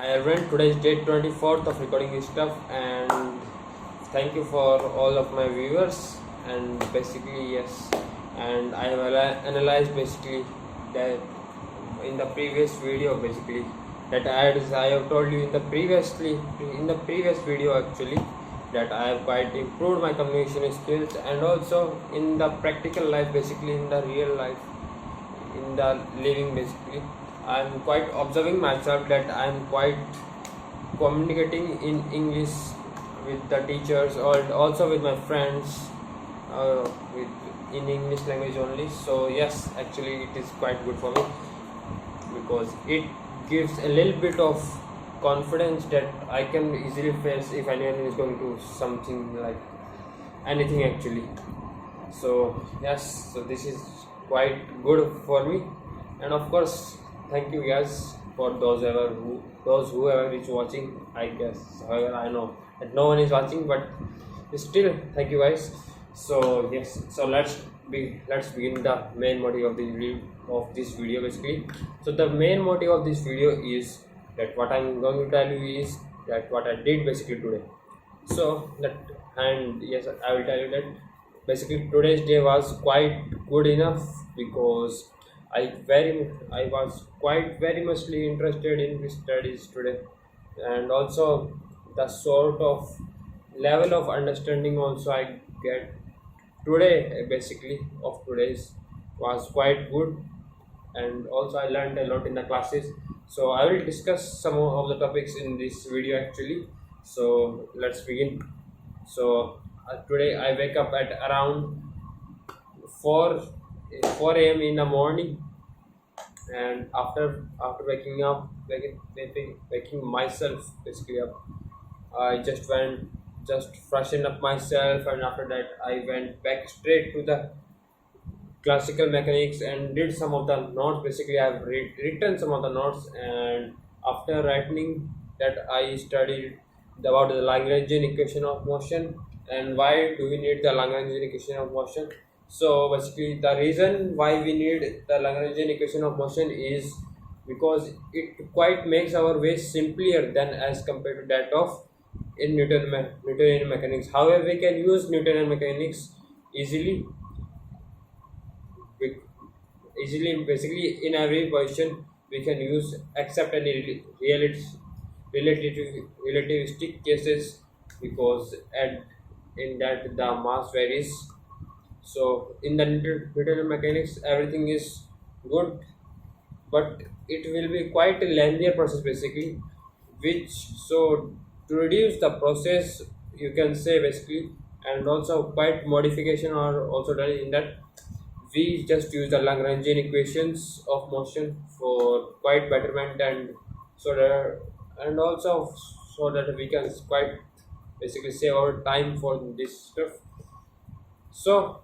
Hi everyone, today is date 24th of recording this stuff, and thank you for all of my viewers. And basically, yes, and I have analyzed basically that in the previous video, basically that as I have told you in the previous video actually, that I have quite improved my communication skills, and also in the practical life, basically in the real life, in the living basically, I'm quite observing myself that I'm quite communicating in English with the teachers or also with my friends, with in English language only. So yes, actually it is quite good for me because it gives a little bit of confidence that I can easily face if anyone is going to something like anything actually. So yes, so this is quite good for me. And of course, thank you guys for those whoever is watching. I guess, however, I know that no one is watching, but still thank you guys. So yes, so let's begin the main motive of this video basically. So the main motive of this video is that what I'm going to tell you is that what I did basically today. So that, and yes, I will tell you that basically today's day was quite good enough because I was quite very muchly interested in the studies today, and also the sort of level of understanding also I get today basically of today's was quite good. And also I learned a lot in the classes, so I will discuss some of the topics in this video actually. So let's begin. So today I wake up at around 4 4 a.m. in the morning, and after waking myself basically up, I just freshened up myself, and after that I went back straight to the classical mechanics and did some of the notes. Basically I've written some of the notes, and after writing that I studied about the Lagrangian equation of motion and why do we need the Lagrangian equation of motion. So basically the reason why we need the Lagrangian equation of motion is because it quite makes our way simpler than as compared to that of in Newtonian mechanics. However, we can use Newtonian mechanics easily easily basically in every position we can use except any relativistic cases, because at in that the mass varies. So in the Newtonian mechanics everything is good, but it will be quite a lengthier process basically, which, so to reduce the process you can say basically, and also quite modification are also done in that, we just use the Lagrangian equations of motion for quite betterment, and so that, and also so that we can quite basically save our time for this stuff. So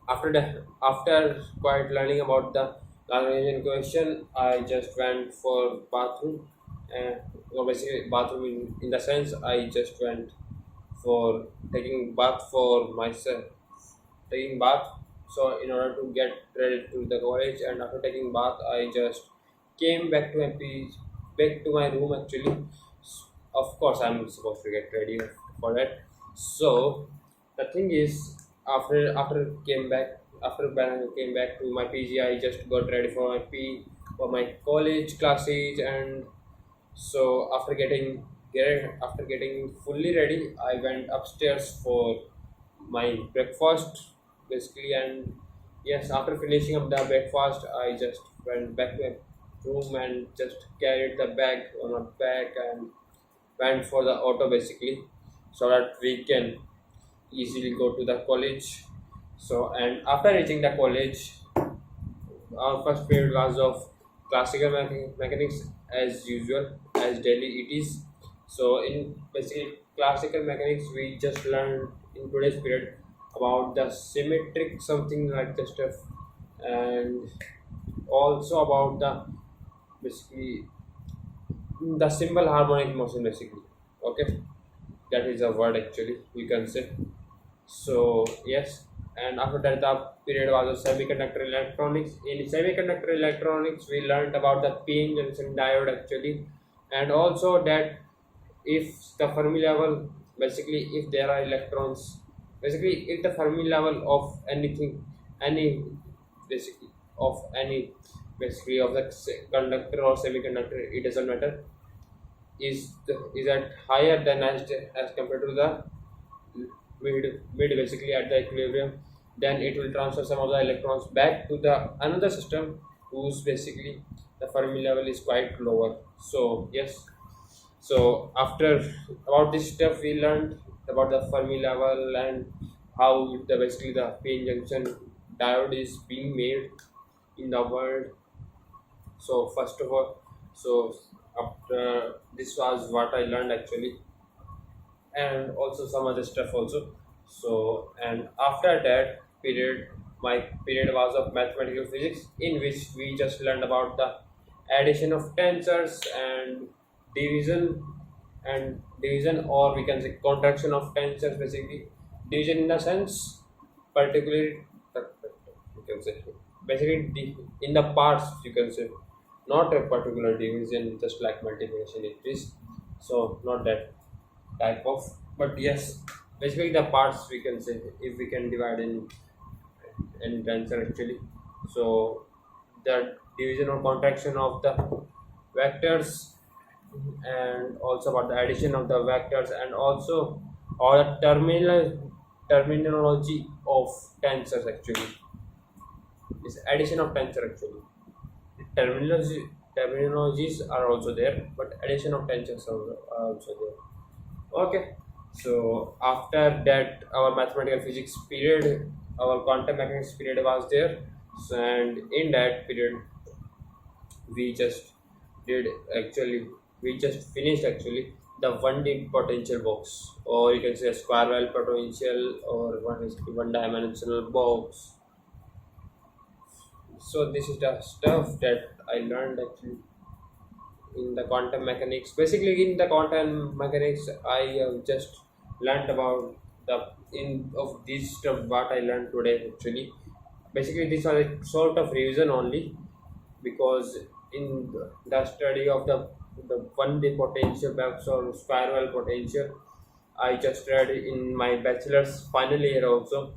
after quite learning about the Lagrangian equation, I just went for bathroom, and basically bathroom in the sense I just went for taking bath for myself, taking bath. So in order to get ready to the college, and after taking bath I just came back to back to my room actually. Of course I'm supposed to get ready for that. So the thing is, after came back to my PG, I just got ready for for my college classes. And so after getting fully ready, I went upstairs for my breakfast basically. And yes, after finishing up the breakfast I just went back to my room and just carried the bag on my back and went for the auto basically, so that we can easily go to the college. So and after reaching the college, our first period was of classical mechanics as usual, as daily it is. So in basically classical mechanics, we just learned in today's period about the symmetric something like the stuff, and also about the basically the simple harmonic motion basically. Okay, that is a word actually you can say. So yes, and after that the period was of semiconductor electronics. In semiconductor electronics we learned about the p-n junction diode actually. and also that if the Fermi level, basically if there are electrons, basically if the Fermi level of anything, any basically of any, basically of the conductor or semiconductor, it doesn't matter, is at higher than as compared to the mid basically at the equilibrium, then it will transfer some of the electrons back to the another system whose basically the Fermi level is quite lower. So yes, so after about this stuff we learned about the Fermi level and how the basically the p-n junction diode is being made in the world. So first of all, so after this was what I learned actually, and also some other stuff also. So and after that period, my period was of mathematical physics, in which we just learned about the addition of tensors and division division, or we can say contraction of tensors, basically division in the sense particularly, you can say basically in the parts, you can say, not a particular division just like multiplication it is, so not that type of, but yes, basically the parts, we can say, if we can divide in tensor actually. So the division or contraction of the vectors, and also about the addition of the vectors, and also or the terminology of tensors actually, this addition of tensor actually, terminology terminologies are also there, but addition of tensors are also there. Okay, so after that, our mathematical physics period, our quantum mechanics period was there. So, and in that period, we just did actually, we just finished actually the 1D potential box, or you can say a square well potential, or one dimensional box. So this is the stuff that I learned actually in the quantum mechanics. Basically, in the quantum mechanics, I just learned about the in of this stuff what I learned today. Actually, basically, this was a sort of revision only, because in the study of the 1D potential box or spiral potential, I just read in my bachelor's final year also,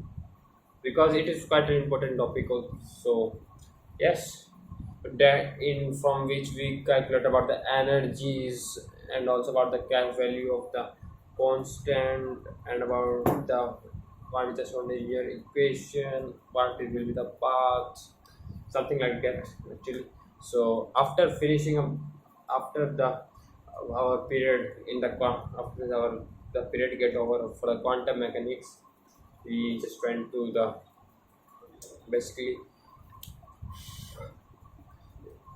because it is quite an important topic also. So yes, that in from which we calculate about the energies, and also about the cap value of the constant, and about the what is the Schrodinger equation, what it will be the path, something like that actually. So after finishing up, after the our period in the after our the period get over for the quantum mechanics, we just went to the basically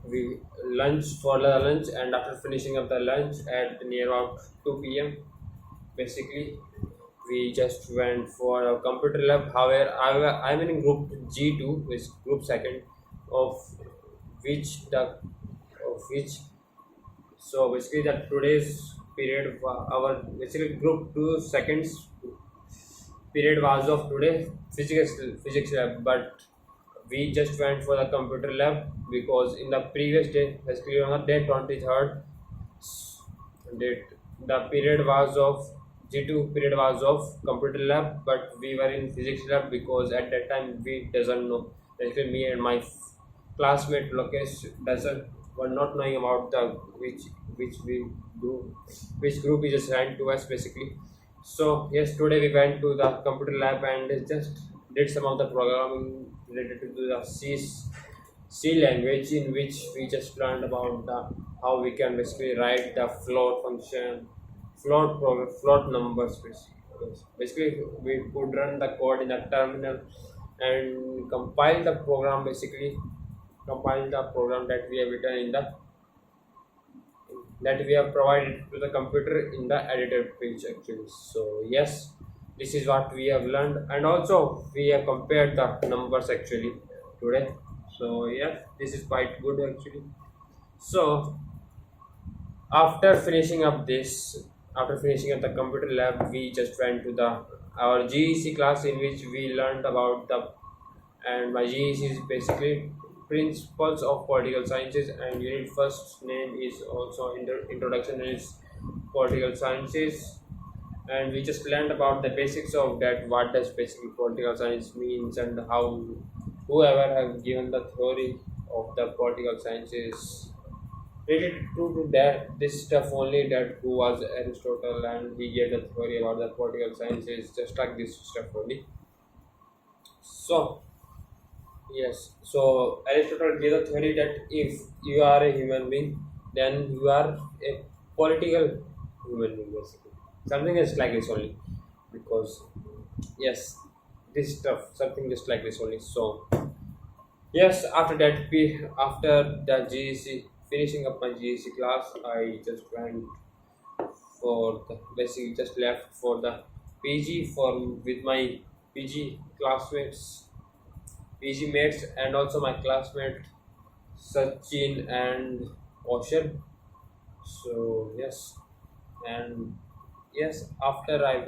we lunch for the lunch, and after finishing up the lunch at near about 2 p.m., basically we just went for a computer lab. However, I'm in group G2, which group second, of which so basically that today's period our basically group 2 seconds period was of today physics lab, but we just went for the computer lab, because in the previous day, basically on the day 23rd date, the period was of G2 period was of computer lab, but we were in physics lab, because at that time we doesn't know, basically me and my classmate Lokesh doesn't were not knowing about the which we group which group we just ran to us basically. So yes, today we went to the computer lab and just did some of the programming related to the C language, in which we just learned about the how we can basically write the float function, float numbers basically. Basically, we could run the code in the terminal and compile the program that we have written in the that we have provided to the computer in the editor page actually. So yes, this is what we have learned, and also we have compared the numbers actually today. So yeah, this is quite good actually. So after finishing up the computer lab, we just went to the our GEC class, in which we learned about the, and my GEC is basically principles of political sciences, and unit first name is also introduction is political sciences. And we just learned about the basics of that, what does basically political science means, and how whoever have given the theory of the political sciences related to that this stuff only, that who was Aristotle, and he gave the theory about the political sciences just like this stuff only. So yes, so Aristotle gave the theory that if you are a human being, then you are a political human being, basically. Something just like this only. Because, yes, this stuff, something just like this only. So, yes, after that, after the GEC, finishing up my GEC class, I just went for the, basically just left for the PG for with my PG classmates, PG mates, and also my classmate Sachin and Ocean. So yes, and yes, after I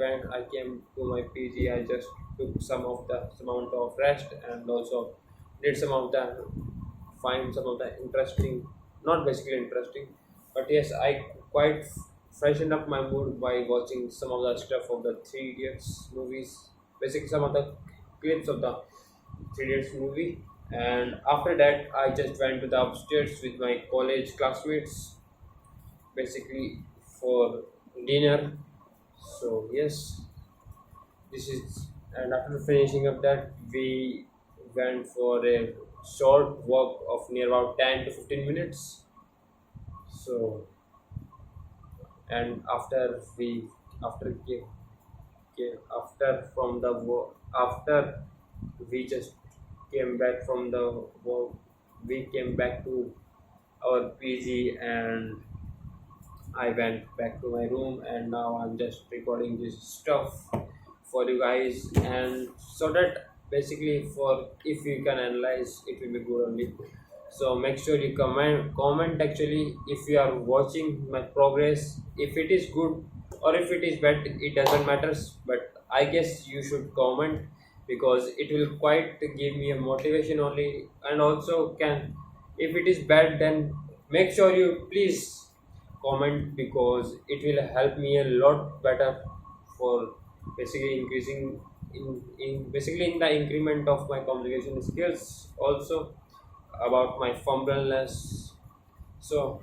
came to my PG. I just took some amount of rest, and also did some of the find some of the interesting, not basically interesting, but yes, I quite freshened up my mood by watching some of the stuff of the Three Idiots movies, basically some of the clips of the Three Idiots movie. And after that, I just went to the upstairs with my college classmates, basically for dinner. So yes, this is, and after finishing up that, we went for a short walk of near about 10 to 15 minutes. So, and after we after after from the after we just came back from the walk, we came back to our PG, and I went back to my room, and now I'm just recording this stuff for you guys, and so that basically for if you can analyze, it will be good only. So make sure you comment actually if you are watching my progress, if it is good or if it is bad, it doesn't matters, but I guess you should comment, because it will quite give me a motivation only. And also can, if it is bad, then make sure you please comment, because it will help me a lot better for basically increasing in basically in the increment of my communication skills, also about my fumbleness. So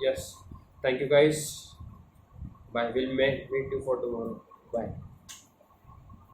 yes, thank you guys. Bye, we'll meet you for tomorrow. Bye.